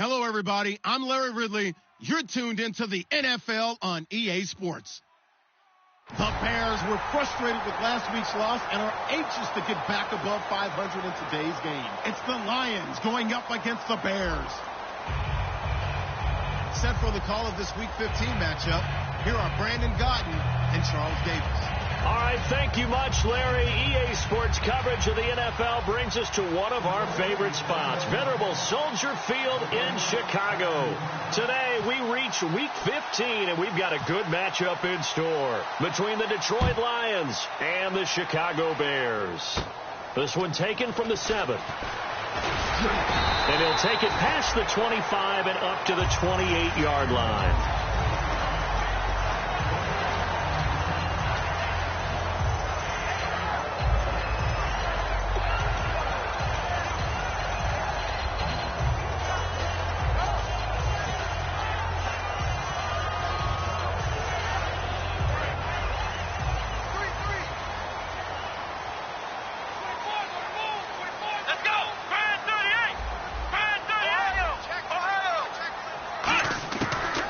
Hello, everybody. I'm Larry Ridley. You're tuned into the NFL on EA Sports. The Bears were frustrated with last week's loss and are anxious to get back above 500 in today's game. It's the Lions going up against the Bears. Set for the call of this Week 15 matchup, here are Brandon Gaudin and Charles Davis. All right, thank you much, Larry. EA Sports coverage of the NFL brings us to one of our favorite spots, venerable Soldier Field in Chicago. Today, we reach Week 15, and we've got a good matchup in store between the Detroit Lions and the Chicago Bears. This one taken from the 7. And he'll take it past the 25 and up to the 28-yard line.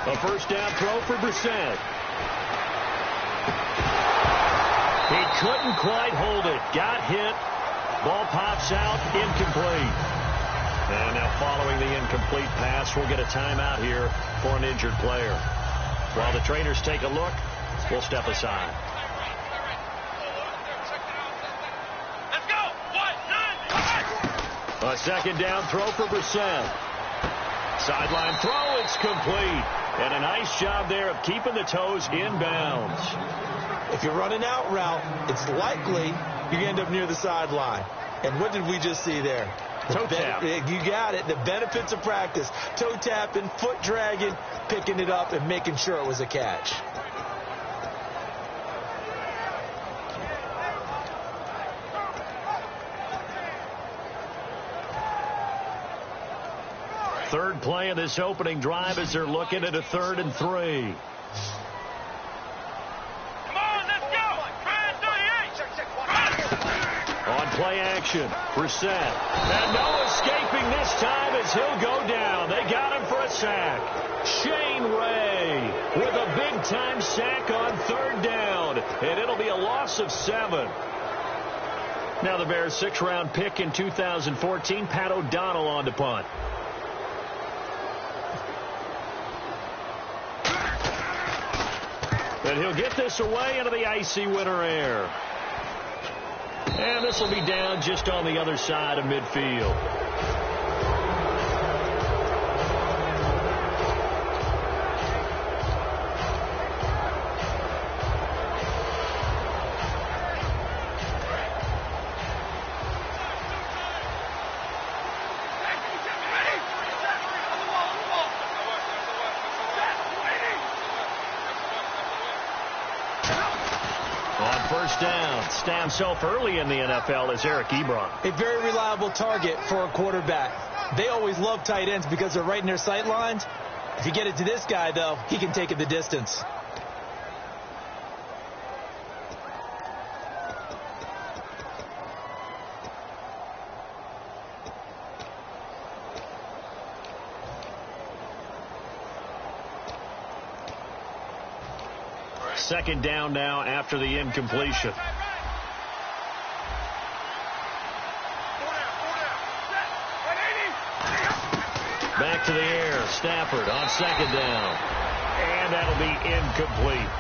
A first down throw for Brissett. He couldn't quite hold it. Got hit. Ball pops out. Incomplete. And now following the incomplete pass, we'll get a timeout here for an injured player. While the trainers take a look, we'll step aside. A second down throw for Brissett. Sideline throw, it's complete. And a nice job there of keeping the toes in bounds. If you're running out route, it's likely you end up near the sideline. And what did we just see there? Toe tap. You got it. The benefits of practice. Toe tapping, foot dragging, picking it up, and making sure it was a catch. Third play of this opening drive as they're looking at a 3rd and 3. Come on, let's go! On play action, Brissett. And no escaping this time as he'll go down. They got him for a sack. Shane Ray with a big-time sack on 3rd down. And it'll be a loss of 7. Now the Bears' 6th-round pick in 2014, Pat O'Donnell on to punt. And he'll get this away into the icy winter air. And this will be down just on the other side of midfield. First down, stamps himself early in the NFL as Eric Ebron. A very reliable target for a quarterback. They always love tight ends because they're right in their sight lines. If you get it to this guy, though, he can take it the distance. Second down now after the incompletion. Back to the air. Stafford on 2nd down. And that'll be incomplete.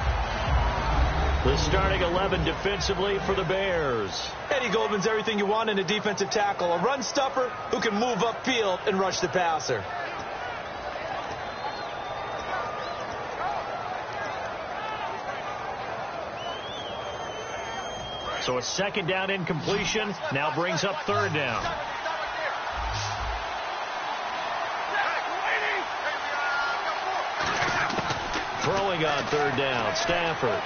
The starting 11 defensively for the Bears. Eddie Goldman's everything you want in a defensive tackle. A run stuffer who can move upfield and rush the passer. So a 2nd down incompletion now brings up 3rd down. Throwing on 3rd down, Stafford.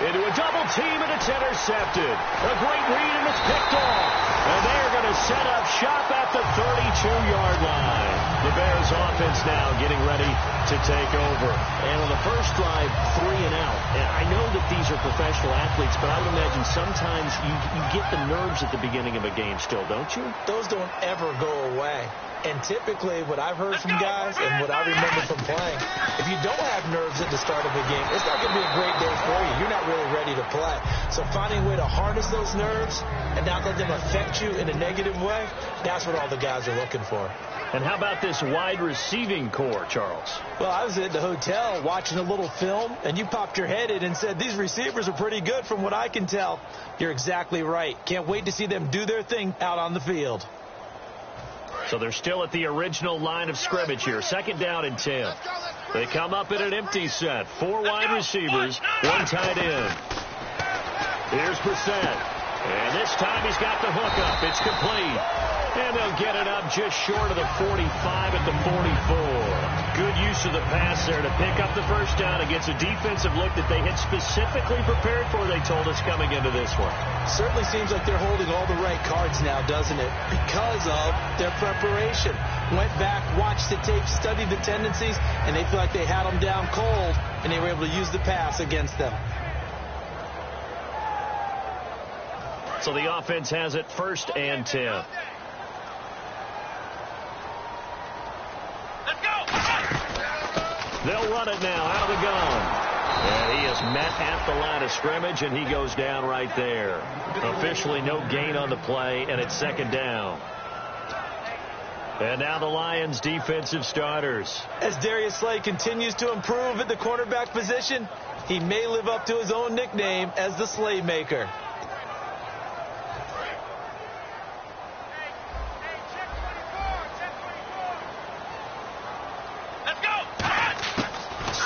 Into a double team, and it's intercepted. A great read, and it's picked off. And they're going to set up shop at the 32-yard line. The Bears offense now getting ready to take over. And on the first drive, 3 and out. And I know that these are professional athletes, but I would imagine sometimes you get the nerves at the beginning of a game still, don't you? Those don't ever go away. And typically, what I've heard from guys and what I remember from playing, if you don't have nerves at the start of a game, it's not going to be a great day for you. You're not really ready to play. So finding a way to harness those nerves and not let them affect you in a negative way, that's what all the guys are looking for. And how about this wide receiving core, Charles? Well, I was at the hotel watching a little film, and you popped your head in and said, these receivers are pretty good from what I can tell. You're exactly right. Can't wait to see them do their thing out on the field. So they're still at the original line of scrimmage here. 2nd down and 10. They come up in an empty set. 4 wide receivers, 1 tight end. Here's Brissett. And this time he's got the hook up. It's complete. And they'll get it up just short of the 45 at the 44. Good use of the pass there to pick up the first down against a defensive look that they had specifically prepared for, they told us, coming into this one. Certainly seems like they're holding all the right cards now, doesn't it? Because of their preparation. Went back, watched the tape, studied the tendencies, and they feel like they had them down cold, and they were able to use the pass against them. So the offense has it 1st and 10. They'll run it now out of the gun. And he is met at the line of scrimmage, and he goes down right there. Officially no gain on the play, and it's 2nd down. And now the Lions' defensive starters. As Darius Slay continues to improve at the cornerback position, he may live up to his own nickname as the Slaymaker.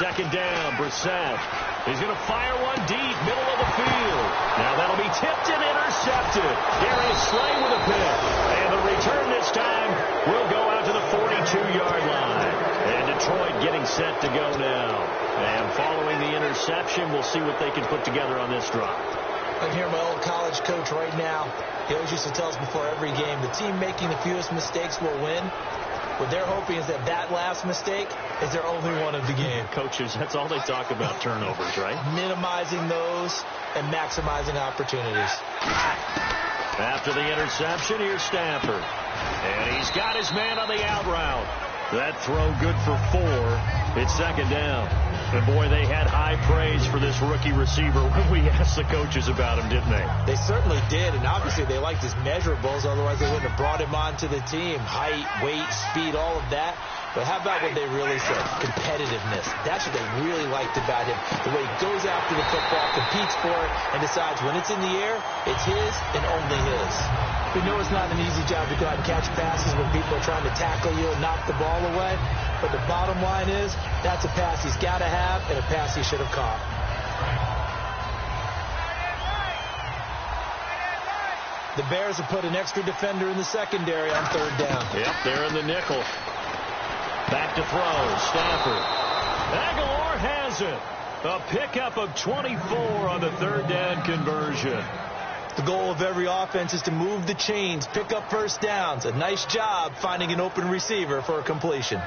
Second down, Brissett. He's going to fire one deep, middle of the field. Now that'll be tipped and intercepted. Darius Slay with a pick. And the return this time will go out to the 42-yard line. And Detroit getting set to go now. And following the interception, we'll see what they can put together on this drive. I can hear my old college coach right now. He always used to tell us before every game, the team making the fewest mistakes will win. What they're hoping is that last mistake is their only one of the game. Coaches, that's all they talk about, turnovers, right? Minimizing those and maximizing opportunities. After the interception, here's Stafford. And he's got his man on the out route. That throw good for 4. It's 2nd down. And, boy, they had high praise for this rookie receiver when we asked the coaches about him, didn't they? They certainly did, and obviously they liked his measurables. Otherwise, they wouldn't have brought him onto the team. Height, weight, speed, all of that. But how about what they really said? Competitiveness. That's what they really liked about him. The way he goes after the football, competes for it, and decides when it's in the air, it's his and only his. We know it's not an easy job to go out and catch passes when people are trying to tackle you and knock the ball away. But the bottom line is, that's a pass he's got to have and a pass he should have caught. The Bears have put an extra defender in the secondary on 3rd down. Yep, they're in the nickel. Back to throw. Stafford. Aguilar has it. A pickup of 24 on the 3rd down conversion. The goal of every offense is to move the chains, pick up first downs. A nice job finding an open receiver for a completion.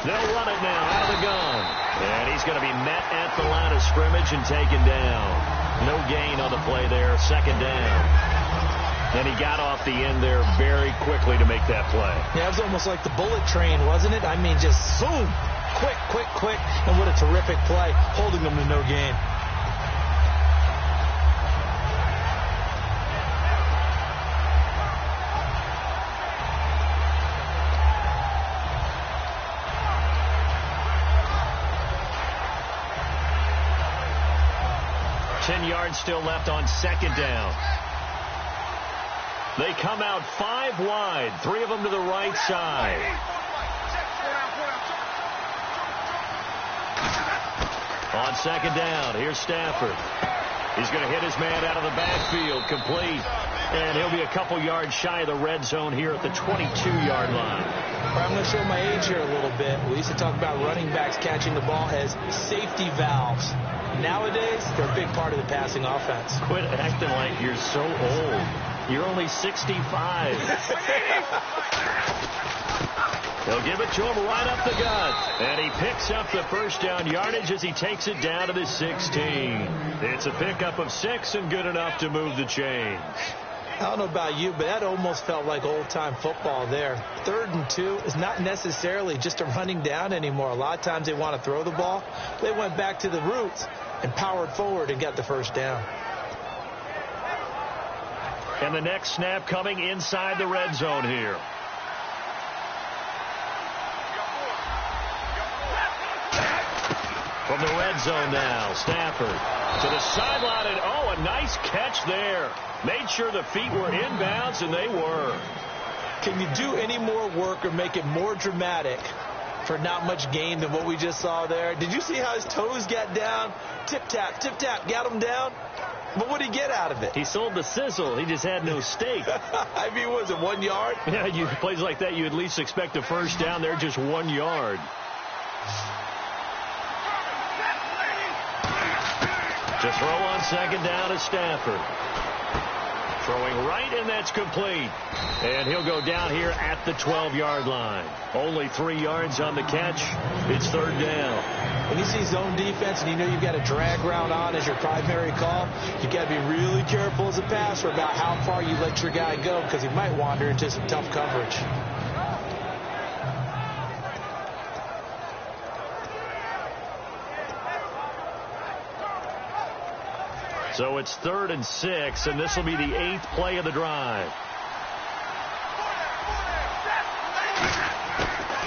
They'll run it now out of the gun. And he's going to be met at the line of scrimmage and taken down. No gain on the play there. 2nd down. And he got off the end there very quickly to make that play. Yeah, it was almost like the bullet train, wasn't it? I mean, just zoom. Quick, quick, quick. And what a terrific play, holding them to no gain. Still left on 2nd down. They come out 5 wide, 3 of them to the right side. On 2nd down, here's Stafford. He's going to hit his man out of the backfield, complete. And he'll be a couple yards shy of the red zone here at the 22-yard line. I'm going to show my age here a little bit. We used to talk about running backs catching the ball as safety valves. Nowadays, they're a big part of the passing offense. Quit acting like you're so old. You're only 65. He'll give it to him right up the gut. And he picks up the first down yardage as he takes it down to the 16. It's a pickup of 6 and good enough to move the chains. I don't know about you, but that almost felt like old-time football there. 3rd and 2 is not necessarily just a running down anymore. A lot of times they want to throw the ball. They went back to the roots and powered forward and got the first down. And the next snap coming inside the red zone here. From the red zone now, Stafford to the sideline, and a nice catch there. Made sure the feet were inbounds, and they were. Can you do any more work or make it more dramatic for not much gain than what we just saw there? Did you see how his toes got down? Tip-tap, got him down. But what did he get out of it? He sold the sizzle. He just had no steak. I mean, was it 1 yard? Yeah, plays like that, you at least expect a first down there, just 1 yard. To throw on second down is Stafford. Throwing right, and that's complete. And he'll go down here at the 12-yard line. Only 3 yards on the catch. It's 3rd down. When you see zone defense and you know you've got a drag route on as your primary call, you got to be really careful as a passer about how far you let your guy go, because he might wander into some tough coverage. So it's 3rd and 6, and this will be the 8th play of the drive.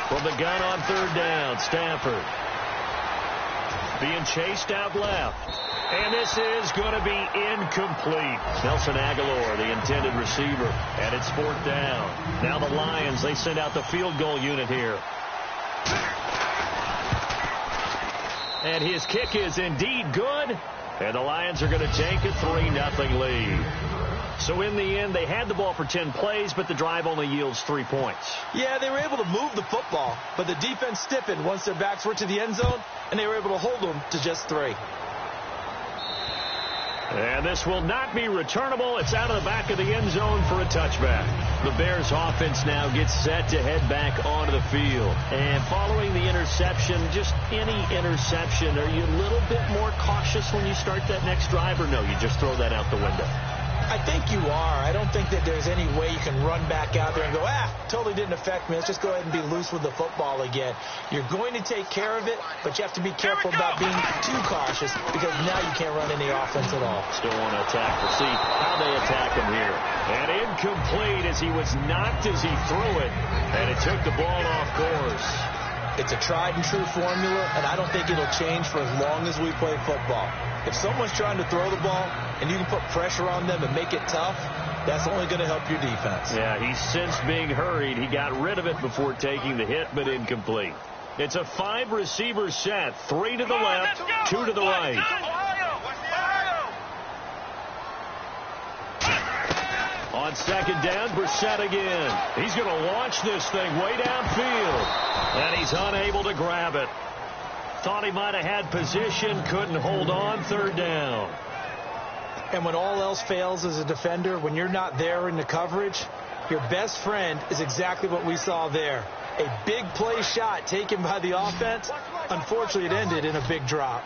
From the gun on 3rd down, Stafford being chased out left. And this is going to be incomplete. Nelson Aguilar, the intended receiver, and it's 4th down. Now the Lions, they send out the field goal unit here. And his kick is indeed good. And the Lions are going to take a 3-0 lead. So in the end, they had the ball for 10 plays, but the drive only yields 3 points. Yeah, they were able to move the football, but the defense stiffened once their backs were to the end zone, and they were able to hold them to just 3. And this will not be returnable. It's out of the back of the end zone for a touchback. The Bears offense now gets set to head back onto the field. And following the interception, just any interception, are you a little bit more cautious when you start that next drive, or no, you just throw that out the window? I think you are. I don't think that there's any way you can run back out there and go, totally didn't affect me. Let's just go ahead and be loose with the football again. You're going to take care of it, but you have to be careful about being too cautious, because now you can't run any offense at all. Still want to attack. We'll see how they attack him here. And incomplete as he was knocked as he threw it, and it took the ball off course. It's a tried-and-true formula, and I don't think it'll change for as long as we play football. If someone's trying to throw the ball and you can put pressure on them and make it tough, that's only going to help your defense. Yeah, he sensed being hurried. He got rid of it before taking the hit, but incomplete. It's a 5-receiver set. 3 to the left, 2 to the right. On second down, Brissett again. He's going to launch this thing way downfield, and he's unable to grab it. Thought he might have had position, couldn't hold on. 3rd down. And when all else fails as a defender, when you're not there in the coverage, your best friend is exactly what we saw there. A big play shot taken by the offense. Unfortunately, it ended in a big drop.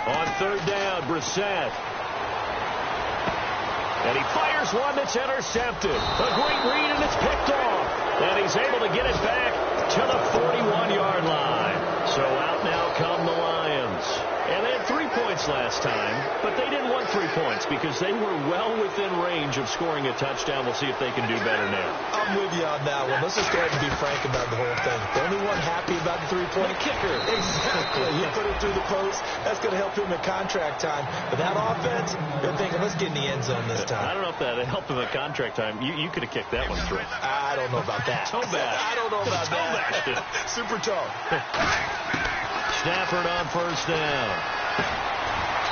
On 3rd down, Brissett. And he fires one that's intercepted. A great read, and it's picked off. And he's able to get it back to the 41-yard line. So out now come the Lions. And they had 3 points last time, but they didn't want 3 points because they were well within range of scoring a touchdown. We'll see if they can do better now. I'm with you on that one. Let's just go ahead and be frank about the whole thing. The only one happy about the 3-point kicker. Exactly. You put it through the post. That's going to help him in contract time. But that offense, they're thinking, let's get in the end zone this time. I don't know if that helped him in contract time. You could have kicked that one through. I don't know about that. Toe bash. I don't know about that. Super toe. Stafford on 1st down.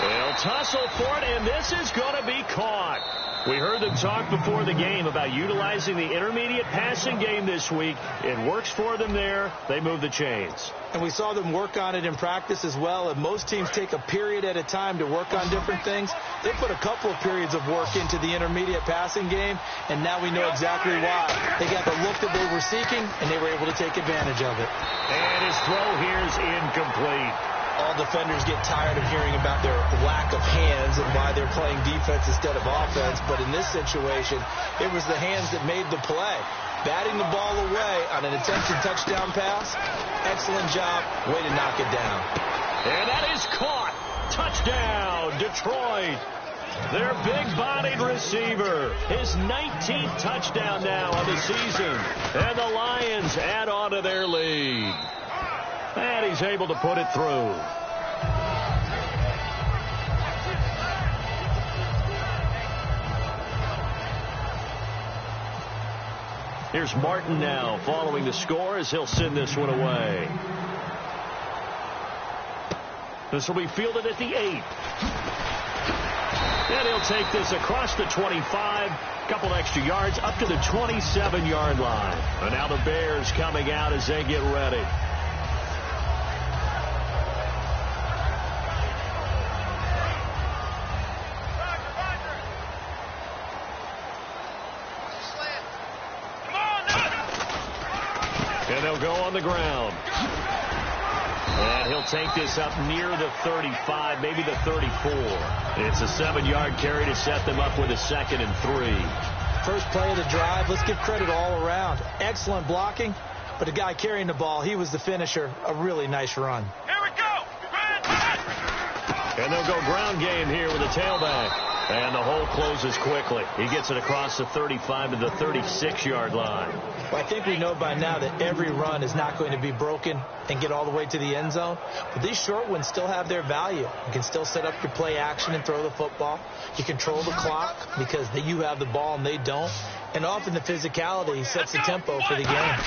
They'll tussle for it, and this is going to be caught. We heard them talk before the game about utilizing the intermediate passing game this week. It works for them there. They move the chains. And we saw them work on it in practice as well. And most teams take a period at a time to work on different things. They put a couple of periods of work into the intermediate passing game, and now we know exactly why. They got the look that they were seeking, and they were able to take advantage of it. And his throw here is incomplete. All defenders get tired of hearing about their lack of hands and why they're playing defense instead of offense. But in this situation, it was the hands that made the play. Batting the ball away on an attempted touchdown pass. Excellent job. Way to knock it down. And that is caught. Touchdown, Detroit. Their big-bodied receiver. His 19th touchdown now of the season. And the Lions add on to their lead. And he's able to put it through. Here's Martin now following the score as he'll send this one away. This will be fielded at the 8. And he'll take this across the 25. A couple extra yards up to the 27-yard line. And now the Bears coming out as they get ready. And they'll go on the ground. And he'll take this up near the 35, maybe the 34. It's a 7-yard carry to set them up with a 2nd and 3. First play of the drive, let's give credit all around. Excellent blocking, but the guy carrying the ball, he was the finisher. A really nice run. Here we go. And they'll go ground game here with a tailback. And the hole closes quickly. He gets it across the 35 to the 36-yard line. Well, I think we know by now that every run is not going to be broken and get all the way to the end zone. But these short ones still have their value. You can still set up your play action and throw the football. You control the clock because you have the ball and they don't. And often the physicality sets the tempo for the game.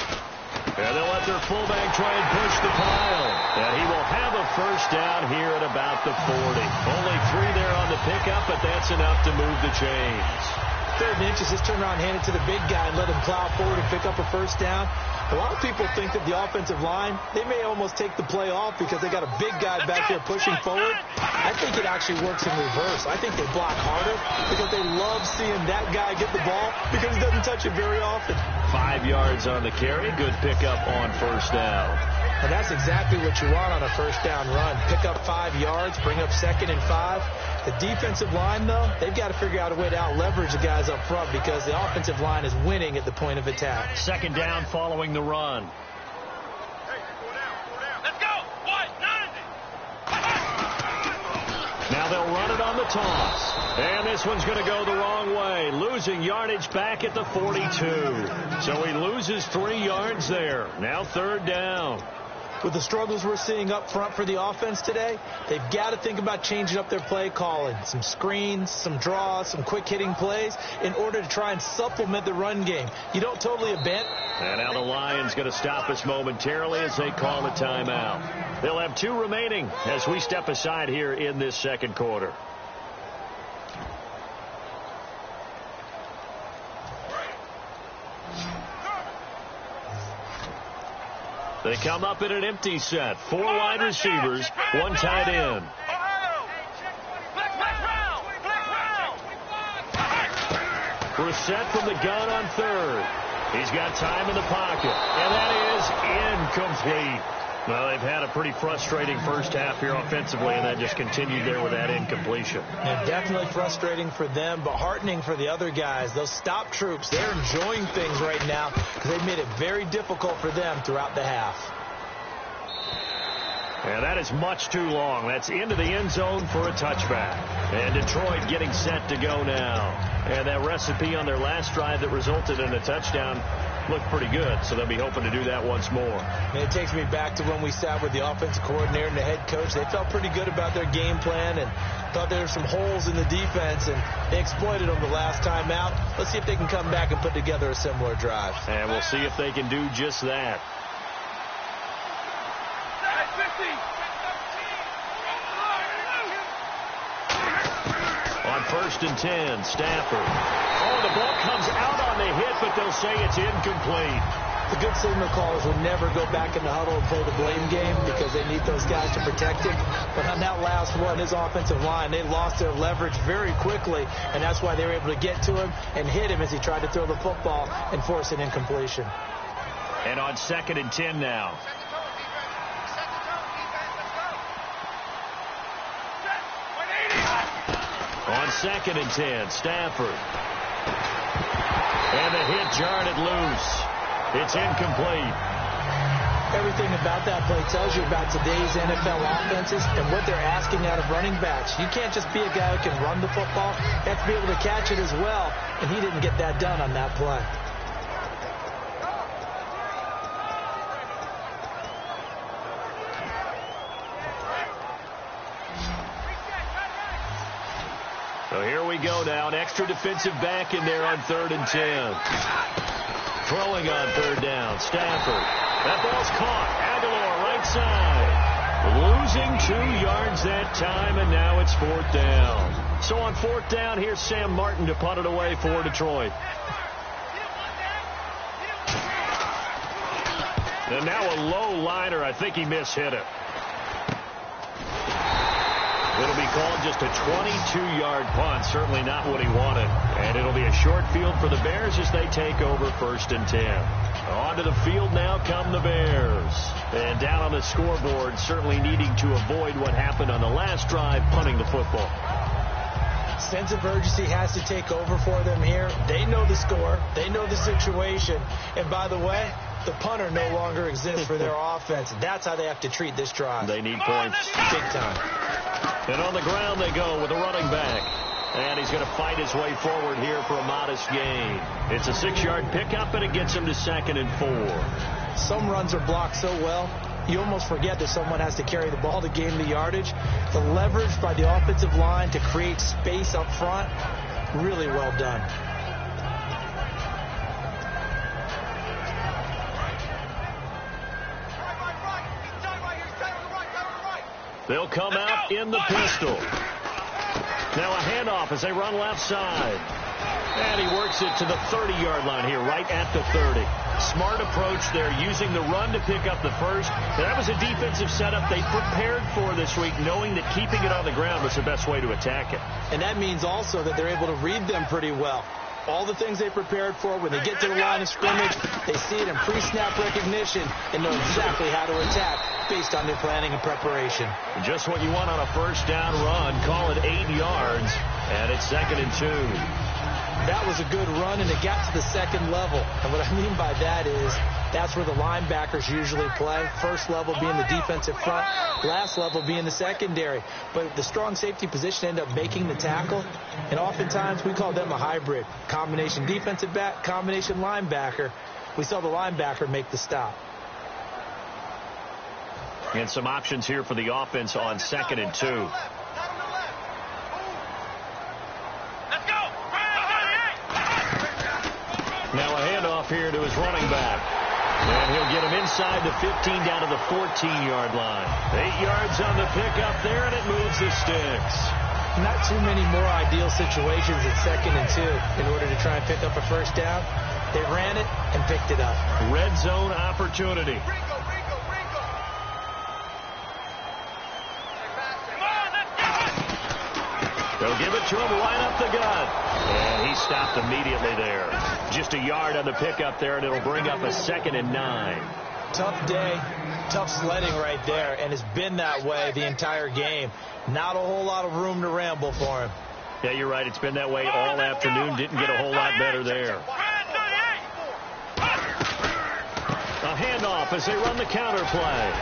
And they'll let their fullback try and push the pile. And he will have a first down here at about the 40. Only 3 there on the pickup, but that's enough to move the chains. 3rd and inches, just turn around, hand it to the big guy, and let him plow forward and pick up a first down. A lot of people think that the offensive line, they may almost take the play off because they got a big guy back there pushing forward. I think it actually works in reverse. I think they block harder because they love seeing that guy get the ball because he doesn't touch it very often. 5 yards on the carry. Good pickup on first down. And that's exactly what you want on a first down run. Pick up 5 yards, bring up 2nd and 5. The defensive line, though, they've got to figure out a way to out-leverage the guys up front because the offensive line is winning at the point of attack. 2nd down following the run. Let's go. 190. Now they'll run it on the toss. And this one's going to go the wrong way. Losing yardage back at the 42. So he loses 3 yards there. Now 3rd down. With the struggles we're seeing up front for the offense today, they've got to think about changing up their play calling. Some screens, some draws, some quick-hitting plays in order to try and supplement the run game. You don't totally abandon. And now the Lions going to stop us momentarily as they call a timeout. They'll have 2 remaining as we step aside here in this 2nd quarter. They come up in an empty set. 4 wide receivers, 1 tight end. Brissett from the gun on 3rd. He's got time in the pocket. And that is incomplete. Well, they've had a pretty frustrating first half here offensively, and that just continued there with that incompletion. Yeah, definitely frustrating for them, but heartening for the other guys. Those stop troops, they're enjoying things right now because they've made it very difficult for them throughout the half. And that is much too long. That's into the end zone for a touchback. And Detroit getting set to go now. And that recipe on their last drive that resulted in a touchdown looked pretty good, so they'll be hoping to do that once more. And it takes me back to when we sat with the offensive coordinator and the head coach. They felt pretty good about their game plan and thought there were some holes in the defense, and they exploited them the last time out. Let's see if they can come back and put together a similar drive. And we'll see if they can do just that. On first and 10. Stafford. Oh, the ball comes out on the hit, but they'll say it's incomplete. The good signal callers will never go back in the huddle and play the blame game because they need those guys to protect him. But on that last one, his offensive line, they lost their leverage very quickly, and that's why they were able to get to him and hit him as he tried to throw the football and force an incompletion. And on 2nd and 10 now. On 2nd and 10, Stafford. And the hit jarred it loose. It's incomplete. Everything about that play tells you about today's NFL offenses and what they're asking out of running backs. You can't just be a guy who can run the football. You have to be able to catch it as well, and he didn't get that done on that play. So here we go now. An extra defensive back in there on 3rd and 10. Throwing on 3rd down. Stafford. That ball's caught. Aguilar right side. Losing 2 yards that time, and now it's 4th down. So on 4th down, here's Sam Martin to punt it away for Detroit. And now a low liner. I think he mishit it. It'll be called just a 22-yard punt. Certainly not what he wanted. And it'll be a short field for the Bears as they take over 1st and 10. Onto the field now come the Bears. And down on the scoreboard, certainly needing to avoid what happened on the last drive, punting the football. Sense of urgency has to take over for them here. They know the score. They know the situation. And by the way, the punter no longer exists for their offense. That's how they have to treat this drive. They need points big time. And on the ground they go with a running back. And he's going to fight his way forward here for a modest gain. It's a 6-yard pickup, and it gets him to 2nd and 4. Some runs are blocked so well, you almost forget that someone has to carry the ball to gain the yardage. The leverage by the offensive line to create space up front, really well done. They'll come out in the pistol. Now a handoff as they run left side. And he works it to the 30-yard line here, right at the 30. Smart approach there, using the run to pick up the first. That was a defensive setup they prepared for this week, knowing that keeping it on the ground was the best way to attack it. And that means also that they're able to read them pretty well. All the things they prepared for, when they get to the line of scrimmage, they see it in pre-snap recognition and know exactly how to attack based on their planning and preparation. Just what you want on a first down run. Call it 8 yards, and it's 2nd and 2. That was a good run, and it got to the second level. And what I mean by that is that's where the linebackers usually play. First level being the defensive front, last level being the secondary. But the strong safety position ended up making the tackle, and oftentimes we call them a hybrid. Combination defensive back, combination linebacker. We saw the linebacker make the stop. And some options here for the offense on 2nd and 2. Now a handoff here to his running back. And he'll get him inside the 15 down to the 14-yard line. 8 yards on the pickup there, and it moves the sticks. Not too many more ideal situations at 2nd and 2 in order to try and pick up a first down. They ran it and picked it up. Red zone opportunity. They'll give it to him right up the gut. And he stopped immediately there. Just a yard on the pickup there, and it'll bring up a 2nd and 9. Tough day, tough sledding right there, and it's been that way the entire game. Not a whole lot of room to ramble for him. Yeah, you're right. It's been that way all afternoon. Didn't get a whole lot better there. A handoff as they run the counter play.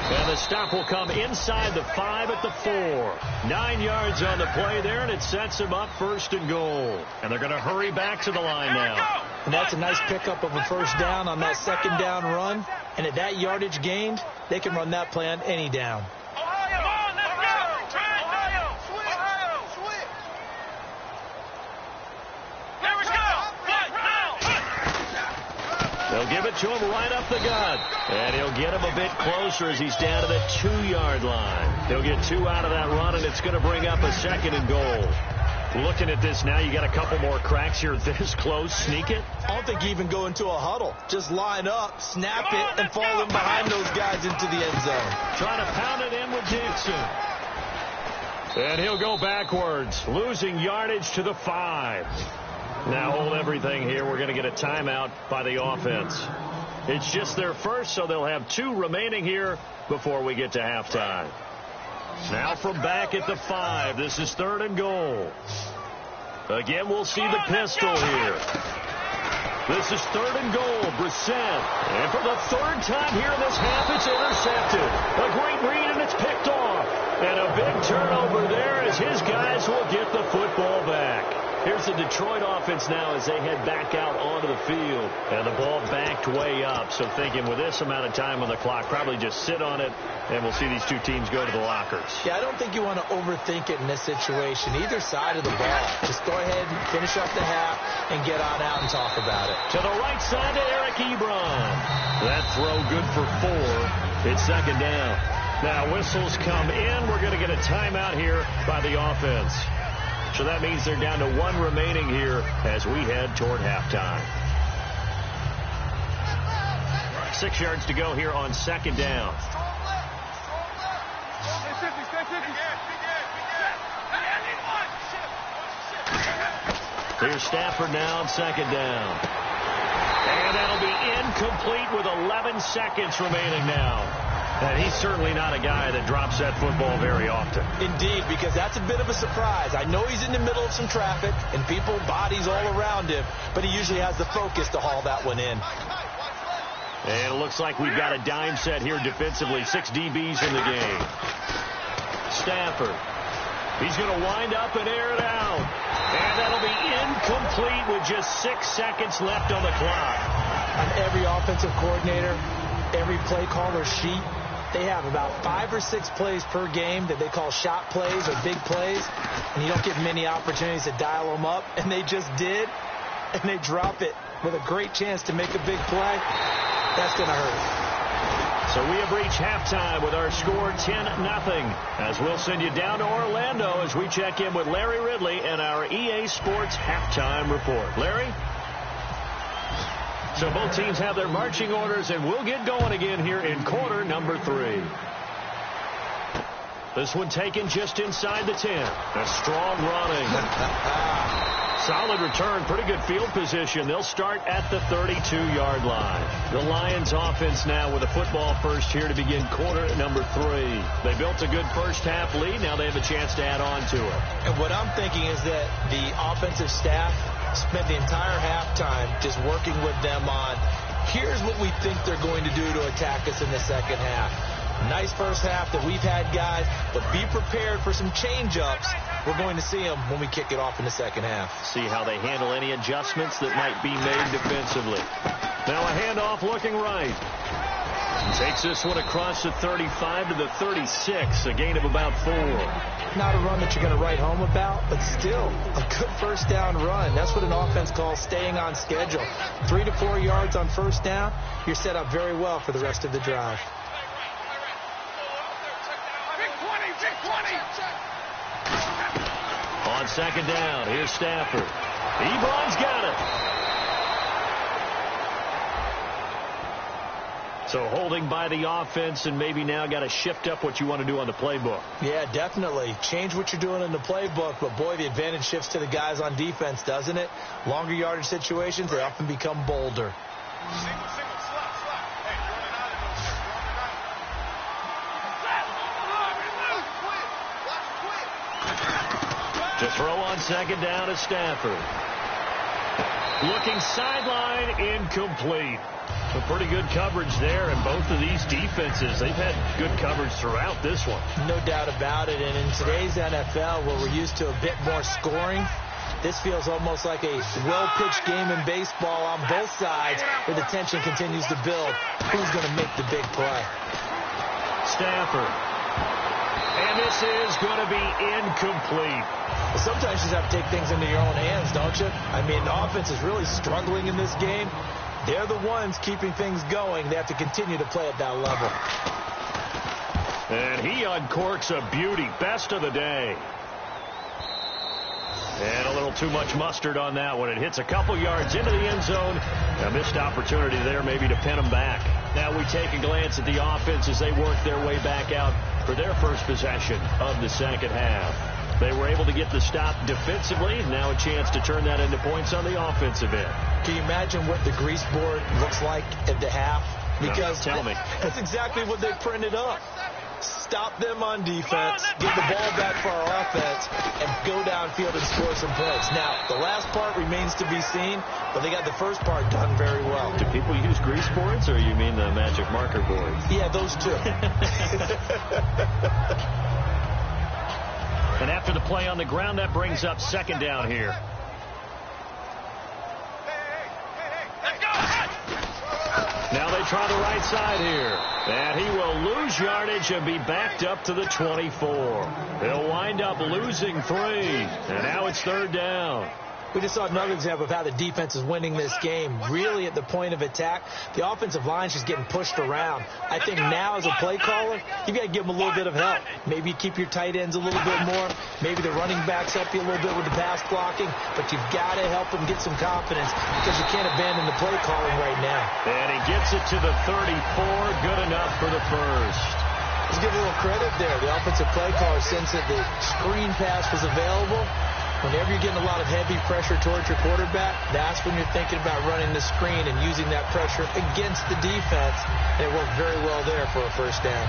And the stop will come inside the 5 at the 4. 9 yards on the play there, and it sets him up 1st and goal. And they're going to hurry back to the line now. And that's a nice pickup of a first down on that 2nd down run. And at that yardage gained, they can run that play on any down. They'll give it to him right up the gut. And he'll get him a bit closer as he's down to the 2-yard line. He'll get 2 out of that run, and it's going to bring up a 2nd and goal. Looking at this now, you got a couple more cracks here this close. Sneak it. I don't think you even go into a huddle. Just line up, snap it, and fall in behind those guys into the end zone. Trying to pound it in with Dixon. And he'll go backwards, losing yardage to the 5. Now hold everything here. We're going to get a timeout by the offense. It's just their first, so they'll have 2 remaining here before we get to halftime. Now from back at the 5, this is 3rd and goal. Again, we'll see the pistol here. This is 3rd and goal, Brissett. And for the 3rd time here in this half, it's intercepted. A great read, and it's picked off. And a big turnover there as his guys will get the football back. Here's the Detroit offense now as they head back out onto the field. And the ball backed way up. So thinking with this amount of time on the clock, probably just sit on it, and we'll see these 2 teams go to the lockers. Yeah, I don't think you want to overthink it in this situation. Either side of the ball. Just go ahead and finish up the half and get on out and talk about it. To the right side to Eric Ebron. That throw good for 4. It's 2nd down. Now whistles come in. We're going to get a timeout here by the offense. So that means they're down to 1 remaining here as we head toward halftime. 6 yards to go here on 2nd down. Here's Stafford now on 2nd down. And that'll be incomplete with 11 seconds remaining now. And he's certainly not a guy that drops that football very often. Indeed, because that's a bit of a surprise. I know he's in the middle of some traffic and people, bodies all around him, but he usually has the focus to haul that one in. And it looks like we've got a dime set here defensively. 6 DBs in the game. Stafford. He's going to wind up and air it out. And that'll be incomplete with just 6 seconds left on the clock. On every offensive coordinator, every play caller sheet, they have about 5 or 6 plays per game that they call shot plays or big plays, and you don't get many opportunities to dial them up, and they just did, and they drop it with a great chance to make a big play. That's going to hurt. So we have reached halftime with our score 10-0, as we'll send you down to Orlando as we check in with Larry Ridley and our EA Sports halftime report. Larry? So both teams have their marching orders, and we'll get going again here in quarter number 3. This one taken just inside the 10. A strong running. Solid return, pretty good field position. They'll start at the 32-yard line. The Lions offense now with a football first here to begin quarter number 3. They built a good first half lead. Now they have a chance to add on to it. And what I'm thinking is that the offensive staff spent the entire halftime just working with them on, here's what we think they're going to do to attack us in the second half. Nice first half that we've had, guys, but be prepared for some change-ups. We're going to see them when we kick it off in the second half. See how they handle any adjustments that might be made defensively. Now a handoff looking right. Takes this one across the 35 to the 36, a gain of about 4. Not a run that you're going to write home about, but still a good first down run. That's what an offense calls staying on schedule. 3 to 4 yards on first down, you're set up very well for the rest of the drive. On 2nd down, here's Stafford. Ebron's got it. So holding by the offense, and maybe now got to shift up what you want to do on the playbook. Yeah, definitely. Change what you're doing in the playbook, but boy, the advantage shifts to the guys on defense, doesn't it? Longer yardage situations, they often become bolder. To throw on 2nd down is Stafford. Looking sideline, incomplete. So pretty good coverage there, and both of these defenses, they've had good coverage throughout this one. No doubt about it, and in today's NFL, where we're used to a bit more scoring, this feels almost like a well-pitched game in baseball on both sides, where the tension continues to build. Who's going to make the big play? Stafford. And this is going to be incomplete. Well, sometimes you just have to take things into your own hands, don't you? I mean, the offense is really struggling in this game. They're the ones keeping things going. They have to continue to play at that level. And he uncorks a beauty. Best of the day. And a little too much mustard on that one. It hits a couple yards into the end zone. A missed opportunity there maybe to pin them back. Now we take a glance at the offense as they work their way back out for their first possession of the second half. They were able to get the stop defensively. Now a chance to turn that into points on the offensive end. Can you imagine what the grease board looks like at the half? Because tell me. That's exactly what they printed up. Stop them on defense, get the ball back for our offense, and go downfield and score some points. Now, the last part remains to be seen, but they got the first part done very well. Do people use grease boards, or you mean the magic marker boards? Yeah, those two. And after the play on the ground, that brings up second down here. Now they try the right side here. And he will lose yardage and be backed up to the 24. He'll wind up losing 3. And now it's third down. We just saw another example of how the defense is winning this game. Really at the point of attack, the offensive line is just getting pushed around. I think now as a play caller, you've got to give them a little bit of help. Maybe you keep your tight ends a little bit more. Maybe the running backs help you a little bit with the pass blocking. But you've got to help them get some confidence because you can't abandon the play calling right now. And he gets it to the 34. Good enough for the first. Let's give a little credit there. The offensive play caller, since that the screen pass was available, whenever you're getting a lot of heavy pressure towards your quarterback, that's when you're thinking about running the screen and using that pressure against the defense. And it worked very well there for a first down.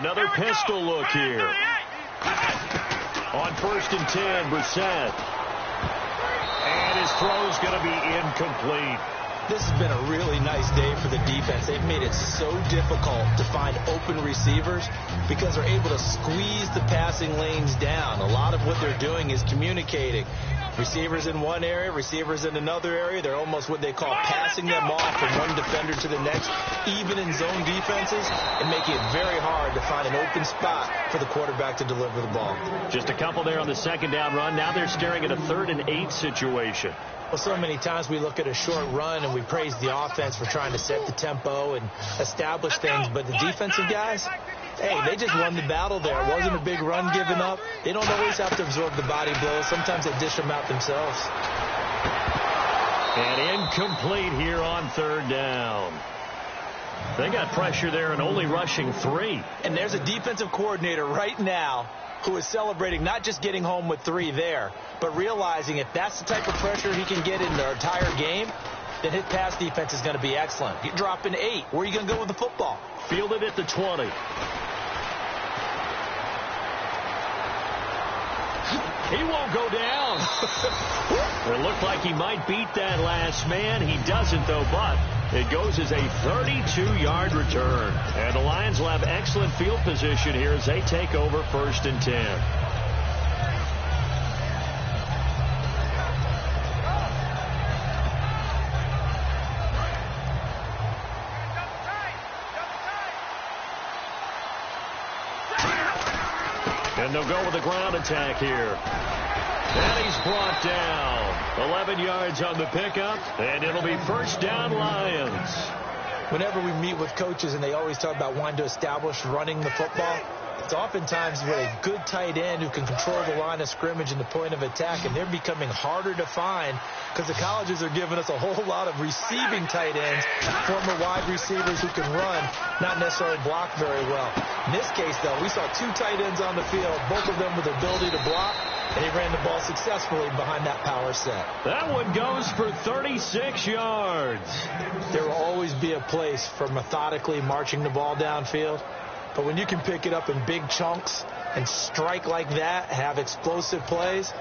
Another pistol look here. On 1st and 10, Brissett. And his throw's going to be incomplete. This has been a really nice day for the defense. They've made it so difficult to find open receivers because they're able to squeeze the passing lanes down. A lot of what they're doing is communicating. Receivers in one area, receivers in another area. They're almost what they call passing them off from one defender to the next, even in zone defenses, and making it very hard to find an open spot for the quarterback to deliver the ball. Just a couple there on the second down run. Now they're staring at a 3rd and 8 situation. Well, so many times we look at a short run and we praise the offense for trying to set the tempo and establish things, but the defensive guys, hey, they just won the battle there. It wasn't a big run given up. They don't always have to absorb the body blows. Sometimes they dish them out themselves. And incomplete here on 3rd down. They got pressure there and only rushing 3. And there's a defensive coordinator right now who is celebrating not just getting home with 3 there, but realizing if that's the type of pressure he can get in the entire game, then his pass defense is going to be excellent. You're dropping 8. Where are you going to go with the football? Fielded at the 20. He won't go down. It looked like he might beat that last man. He doesn't, though, but it goes as a 32-yard return. And the Lions will have excellent field position here as they take over 1st and 10. And they'll go with the ground attack here. And he's brought down. 11 yards on the pickup, and it'll be 1st down Lions. Whenever we meet with coaches and they always talk about wanting to establish running the football, it's oftentimes with a good tight end who can control the line of scrimmage and the point of attack, and they're becoming harder to find because the colleges are giving us a whole lot of receiving tight ends, former wide receivers who can run, not necessarily block very well. In this case, though, we saw 2 tight ends on the field, both of them with the ability to block, and he ran the ball successfully behind that power set. That one goes for 36 yards. There will always be a place for methodically marching the ball downfield. But when you can pick it up in big chunks and strike like that, have explosive plays,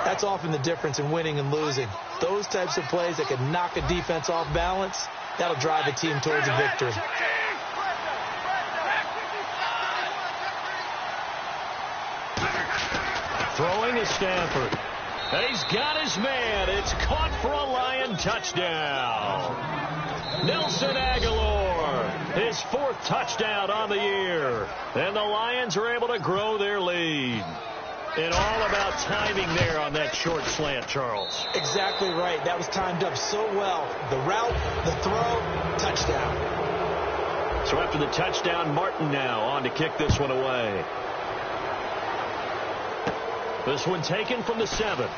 that's often the difference in winning and losing. Those types of plays that can knock a defense off balance, that'll drive a team towards a victory. Throwing is Stafford. And he's got his man. It's caught for a Lion touchdown. Nelson Aguilar, his 4th touchdown on the year. And the Lions are able to grow their lead. And all about timing there on that short slant, Charles. Exactly right. That was timed up so well. The route, the throw, touchdown. So after the touchdown, Martin now on to kick this one away. This one taken from the 7.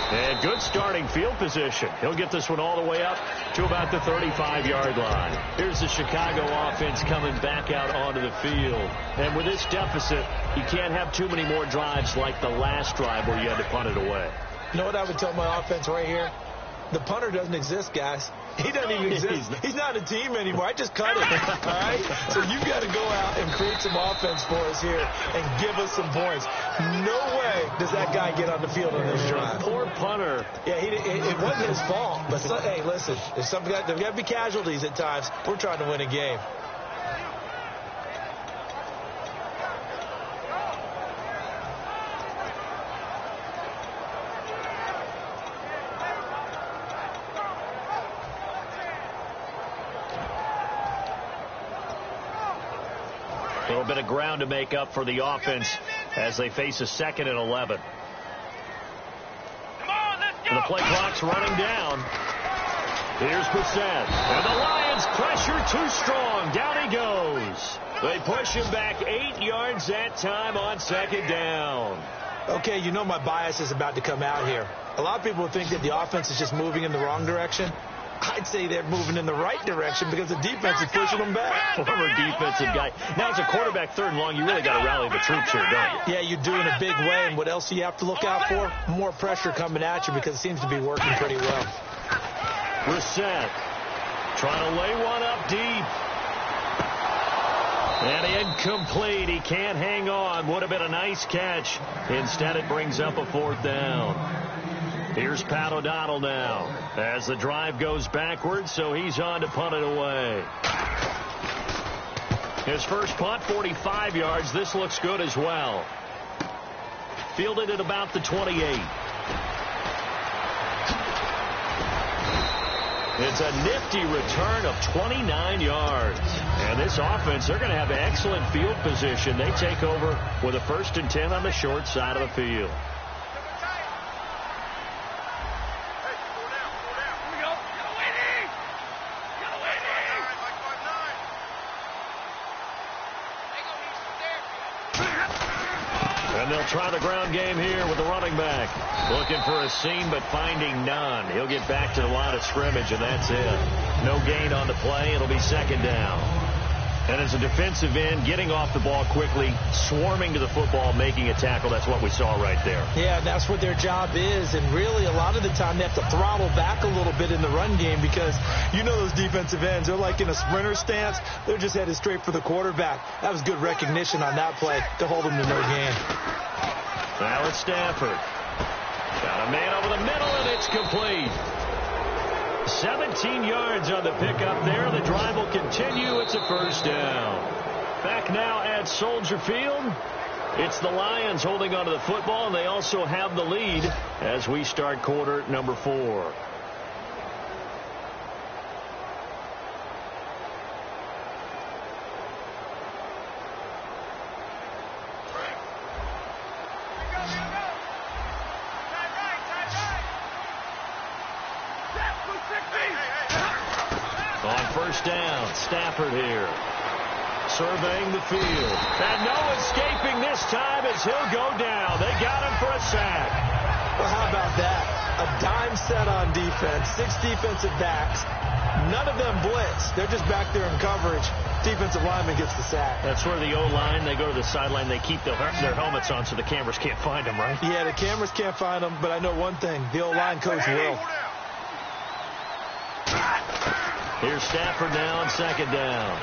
And good starting field position. He'll get this one all the way up to about the 35-yard line. Here's the Chicago offense coming back out onto the field. And with this deficit, you can't have too many more drives like the last drive where you had to punt it away. You know what I would tell my offense right here? The punter doesn't exist, guys. He doesn't even exist. He's not a team anymore. I just cut him, all right? So you got to go out and create some offense for us here and give us some points. No way does that guy get on the field on this drive. Poor punter. Yeah, it wasn't his fault. But, hey, listen, there's got to be casualties at times. We're trying to win a game. A little bit of ground to make up for the offense as they face a 2nd and 11. And the play clock's running down. Here's Brissett. And the Lions pressure too strong. Down he goes. They push him back 8 yards that time on 2nd down. Okay, you know my bias is about to come out here. A lot of people think that the offense is just moving in the wrong direction. I'd say they're moving in the right direction because the defense is pushing them back. Former defensive guy. Now it's a quarterback 3rd and long. You really got to rally the troops here, don't you? Yeah, you do in a big way. And what else do you have to look out for? More pressure coming at you because it seems to be working pretty well. Brissett trying to lay one up deep. And incomplete. He can't hang on. Would have been a nice catch. Instead, it brings up a 4th down. Here's Pat O'Donnell now as the drive goes backwards, so he's on to punt it away. His first punt, 45 yards. This looks good as well. Fielded at about the 28. It's a nifty return of 29 yards. And this offense, they're going to have excellent field position. They take over with a 1st and 10 on the short side of the field. And they'll try the ground game here with the running back. Looking for a seam, but finding none. He'll get back to the line of scrimmage, and that's it. No gain on the play. It'll be 2nd down. And as a defensive end, getting off the ball quickly, swarming to the football, making a tackle, that's what we saw right there. Yeah, that's what their job is. And really, a lot of the time, they have to throttle back a little bit in the run game because you know those defensive ends, they're like in a sprinter stance. They're just headed straight for the quarterback. That was good recognition on that play to hold them to no gain. Now it's Stafford. Got a man over the middle, and it's complete. 17 yards on the pickup there. The drive will continue. It's a 1st down. Back now at Soldier Field. It's the Lions holding onto the football, and they also have the lead as we start quarter number 4. On 1st down, Stafford here. Surveying the field. And no escaping this time as he'll go down. They got him for a sack. Well, how about that? A dime set on defense. 6 defensive backs. None of them blitz. They're just back there in coverage. Defensive lineman gets the sack. That's where the O-line, they go to the sideline, they keep their helmets on so the cameras can't find them, right? Yeah, the cameras can't find them, but I know one thing. The O-line coach will. Here's Stafford now on 2nd down.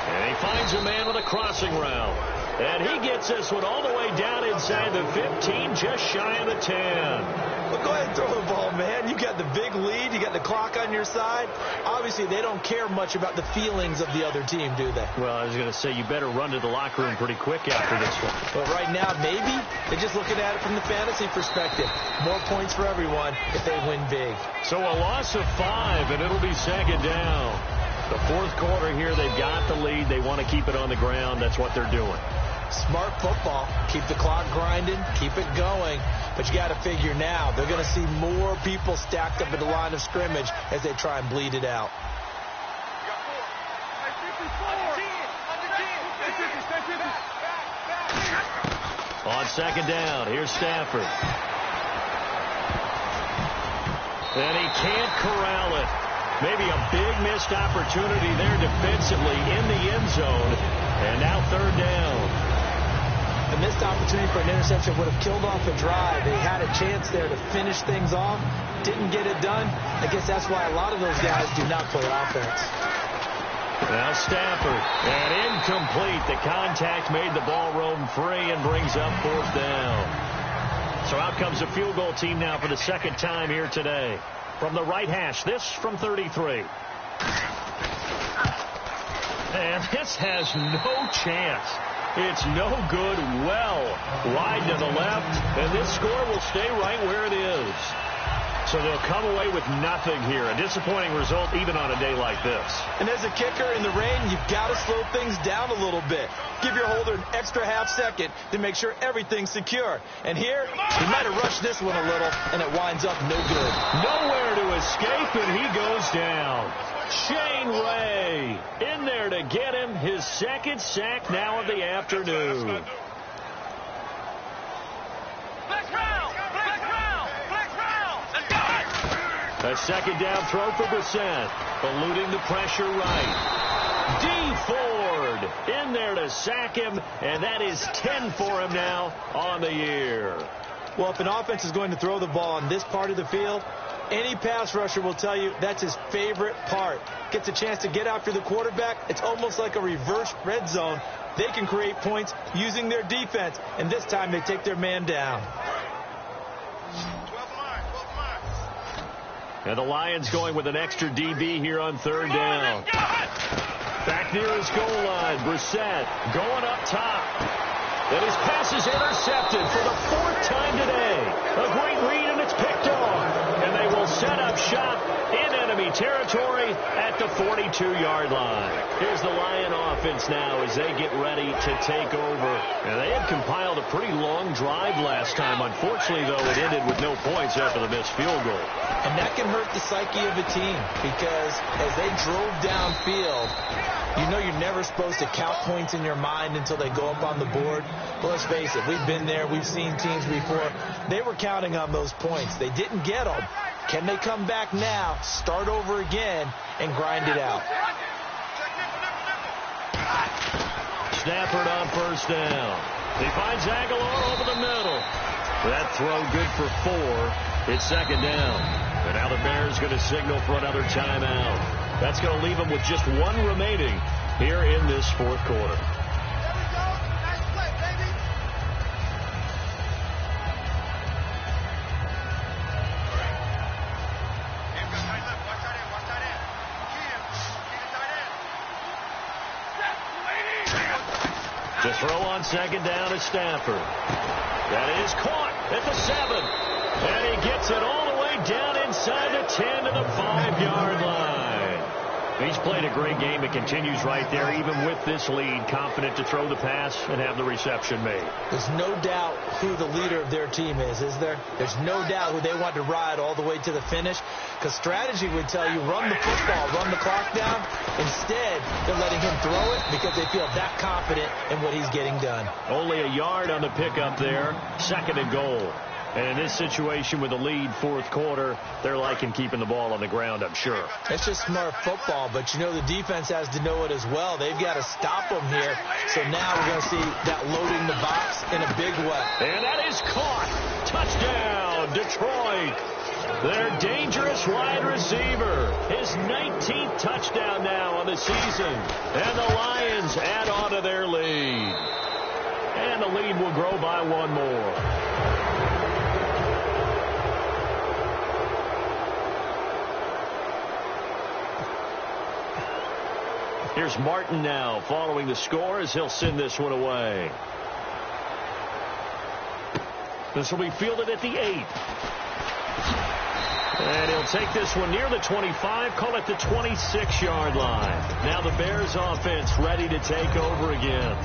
And he finds a man with a crossing route. And he gets this one all the way down inside the 15, just shy of the 10. Well, go ahead and throw the ball, man. You got the big lead. You got the clock on your side. Obviously, they don't care much about the feelings of the other team, do they? Well, I was going to say, you better run to the locker room pretty quick after this one. But right now, maybe they're just looking at it from the fantasy perspective. More points for everyone if they win big. So a loss of 5, and it'll be 2nd down. The 4th quarter here, they've got the lead. They want to keep it on the ground. That's what they're doing. Smart football. Keep the clock grinding. Keep it going. But you got to figure now, they're going to see more people stacked up at the line of scrimmage as they try and bleed it out. On second down, here's Stafford. And he can't corral it. Maybe a big missed opportunity there defensively in the end zone. And now third down. A missed opportunity for an interception would have killed off a drive. They had a chance there to finish things off. Didn't get it done. I guess that's why a lot of those guys do not play offense. Now Stafford. And incomplete. The contact made the ball roam free and brings up fourth down. So out comes a field goal team now for the second time here today. From the right hash, this from 33. And this has no chance. It's no good, well wide to the left, and this score will stay right where it is. So they'll come away with nothing here. A disappointing result even on a day like this. And as a kicker in the rain, you've got to slow things down a little bit. Give your holder an extra half second to make sure everything's secure. And here, he might have rushed this one a little, and it winds up no good. Nowhere to escape, and he goes down. Shane Ray in there to get him his second sack now of the afternoon. A second down throw for Brissett, eluding the pressure right. D. Ford in there to sack him, and that is 10 for him now on the year. Well, if an offense is going to throw the ball on this part of the field, any pass rusher will tell you that's his favorite part. Gets a chance to get after the quarterback. It's almost like a reverse red zone. They can create points using their defense, and this time they take their man down. And the Lions going with an extra DB here on third down. Back near his goal line, Brissett going up top. And his pass is intercepted for the fourth time today. A great read, and it's picked off. And they will set up shop in enemy territory at the 42-yard line. Here's the Lion offense now as they get ready to take over. And they had compiled a pretty long drive last time. Unfortunately, though, it ended with no points after the missed field goal. And that can hurt the psyche of a team because as they drove downfield, you know you're never supposed to count points in your mind until they go up on the board. But let's face it, we've been there. We've seen teams before. They were counting on those points. They didn't get them. Can they come back now, start over again, and grind it out? Stafford on first down. He finds Aguilar over the middle. That throw good for 4. It's second down. And now the Bears going to signal for another timeout. That's going to leave them with just one remaining here in this fourth quarter. To throw on second down is Stafford. That is caught at the 7. And he gets it all the way down inside the 10 to the 5-yard line. He's played a great game. It continues right there, even with this lead, confident to throw the pass and have the reception made. There's no doubt who the leader of their team is there? There's no doubt who they want to ride all the way to the finish, because strategy would tell you run the football, run the clock down. Instead, they're letting him throw it because they feel that confident in what he's getting done. Only a yard on the pickup there, second and goal. And in this situation with the lead fourth quarter, they're liking keeping the ball on the ground, I'm sure. It's just smart football, but you know the defense has to know it as well. They've got to stop them here. So now we're going to see that loading the box in a big way. And that is caught. Touchdown, Detroit. Their dangerous wide receiver. His 19th touchdown now on the season. And the Lions add on to their lead. And the lead will grow by one more. Here's Martin now following the score as he'll send this one away. This will be fielded at the 8. And he'll take this one near the 25, call it the 26-yard line. Now the Bears offense ready to take over again.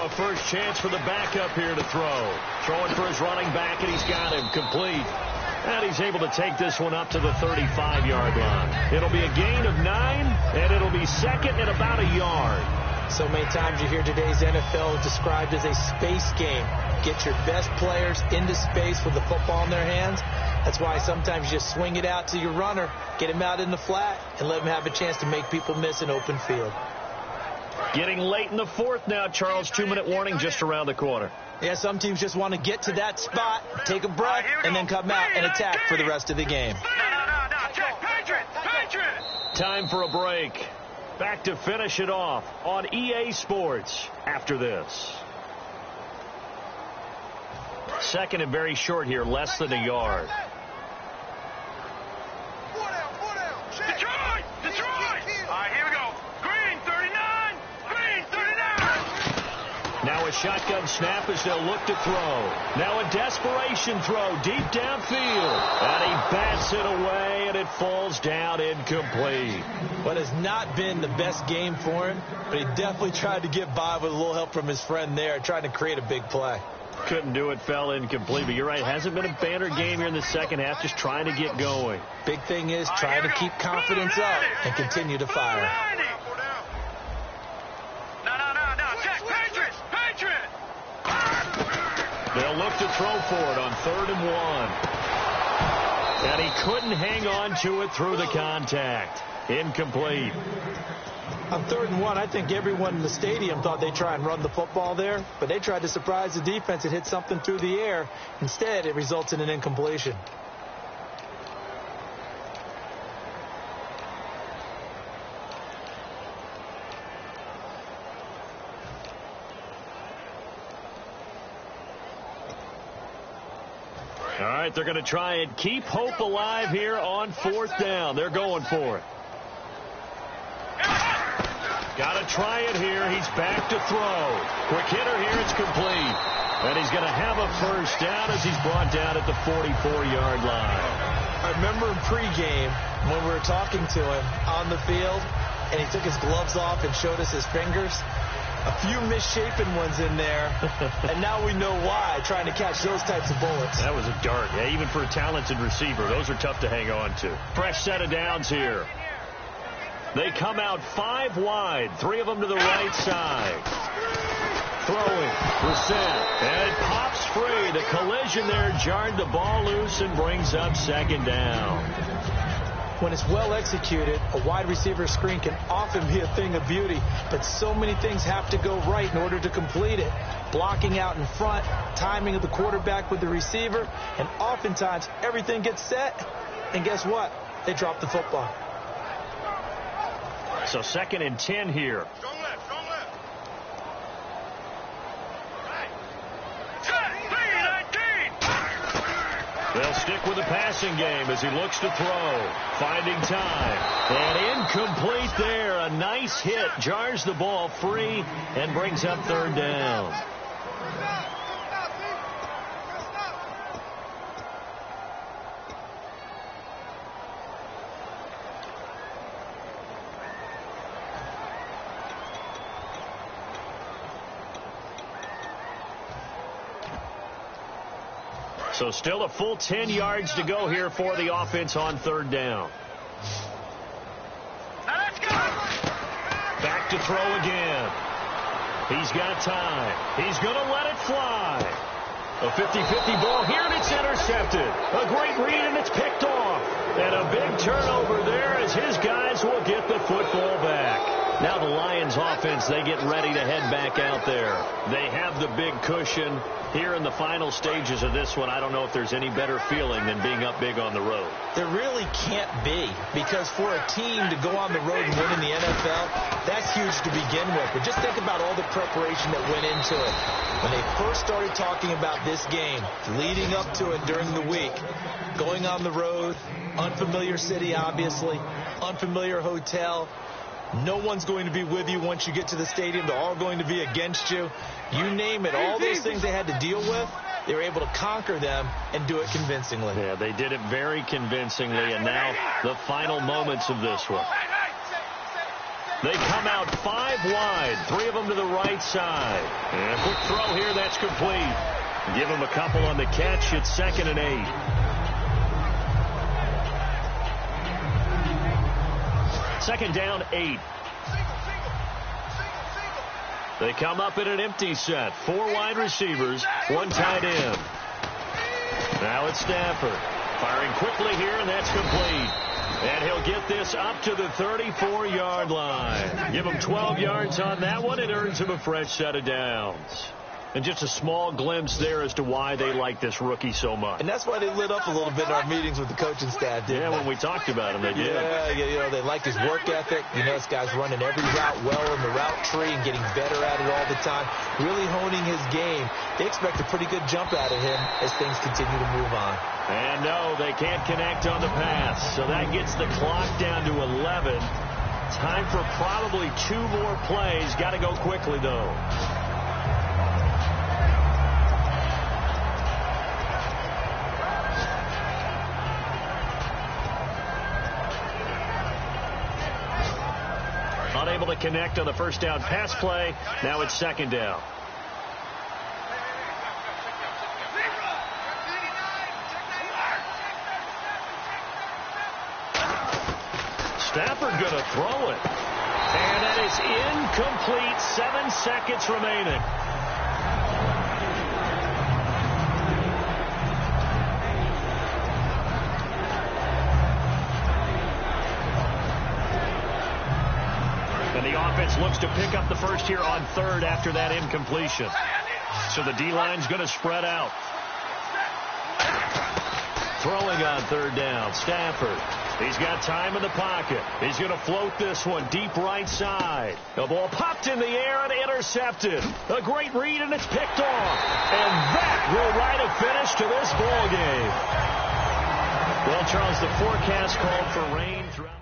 a first chance for the backup here to throw. Throwing for his running back, and he's got him complete. And he's able to take this one up to the 35-yard line. It'll be a gain of 9, and it'll be second and about a yard. So many times you hear today's NFL described as a space game. Get your best players into space with the football in their hands. That's why sometimes you just swing it out to your runner, get him out in the flat, and let him have a chance to make people miss an open field. Getting late in the fourth now, Charles. 2-minute warning just around the corner. Yeah, some teams just want to get to that spot, take a breath, and then come out and attack for the rest of the game. No. Check. Patriot. Time for a break. Back to finish it off on EA Sports after this. Second and very short here, less than a yard. Detroit! All right, here we go. Green 39. Now a shotgun snap as they'll look to throw. Now a desperation throw deep downfield. And he bats it away, and it falls down incomplete. What has not been the best game for him, but he definitely tried to get by with a little help from his friend there, trying to create a big play. Couldn't do it, fell incomplete. But you're right, hasn't been a banner game here in the second half, just trying to get going. Big thing is trying to keep confidence up and continue to fire. No. Check. Patriot. They'll look to throw for it on 3rd and 1. And he couldn't hang on to it through the contact. Incomplete. On 3rd and 1, I think everyone in the stadium thought they'd try and run the football there, but they tried to surprise the defense and hit something through the air. Instead, it results in an incompletion. All right, they're going to try and keep hope alive here on 4th down. They're going for it. Got to try it here. He's back to throw. Quick hitter here. It's complete. And he's going to have a first down as he's brought down at the 44-yard line. I remember in pregame when we were talking to him on the field, and he took his gloves off and showed us his fingers. A few misshapen ones in there, and now we know why, trying to catch those types of bullets. That was a dart. Yeah, even for a talented receiver, those are tough to hang on to. Fresh set of downs here. They come out 5 wide, 3 of them to the right side. Throwing, Brissett, and it pops free. The collision there jarred the ball loose and brings up 2nd down. When it's well executed, a wide receiver screen can often be a thing of beauty, but so many things have to go right in order to complete it. Blocking out in front, timing of the quarterback with the receiver, and oftentimes everything gets set, and guess what? They drop the football. So 2nd and 10 here. Strong left. They'll stick with the passing game as he looks to throw. Finding time. And incomplete there. A nice hit. Jars the ball free and brings up 3rd down. So still a full 10 yards to go here for the offense on 3rd down. Now let's go. Back to throw again. He's got time. He's going to let it fly. A 50-50 ball here, and it's intercepted. A great read, and it's picked off. And a big turnover there as his guys will get the football back. Now the Lions offense, they get ready to head back out there. They have the big cushion here in the final stages of this one. I don't know if there's any better feeling than being up big on the road. There really can't be, because for a team to go on the road and win in the NFL, that's huge to begin with. But just think about all the preparation that went into it. When they first started talking about this game, leading up to it during the week, going on the road, unfamiliar city, obviously, unfamiliar hotel. No one's going to be with you once you get to the stadium. They're all going to be against you. You name it, all those things they had to deal with, they were able to conquer them and do it convincingly. Yeah, they did it very convincingly, and now the final moments of this one. They come out 5 wide, 3 of them to the right side. And a quick throw here, that's complete. Give him a couple on the catch. It's 2nd and 8. Second down, 8. They come up in an empty set. 4 wide receivers, 1 tight end. Now it's Stafford. Firing quickly here, and that's complete. And he'll get this up to the 34-yard line. Give him 12 yards on that one. It earns him a fresh set of downs. And just a small glimpse there as to why they like this rookie so much. And that's why they lit up a little bit in our meetings with the coaching staff, didn't they? When we talked about him, they did. Yeah, you know, they like his work ethic. You know, this guy's running every route well in the route tree and getting better at it all the time, really honing his game. They expect a pretty good jump out of him as things continue to move on. And no, they can't connect on the pass. So that gets the clock down to 11. Time for probably 2 more plays. Got to go quickly, though. Unable to connect on the first down pass play. Now it's 2nd down. Stafford going to throw it. And that is incomplete. 7 seconds remaining. And the offense looks to pick up the first here on 3rd after that incompletion. So the D-line's going to spread out. Throwing on 3rd down, Stafford. He's got time in the pocket. He's going to float this one deep right side. The ball popped in the air and intercepted. A great read, and it's picked off. And that will write a finish to this ball game. Well, Charles, the forecast called for rain throughout.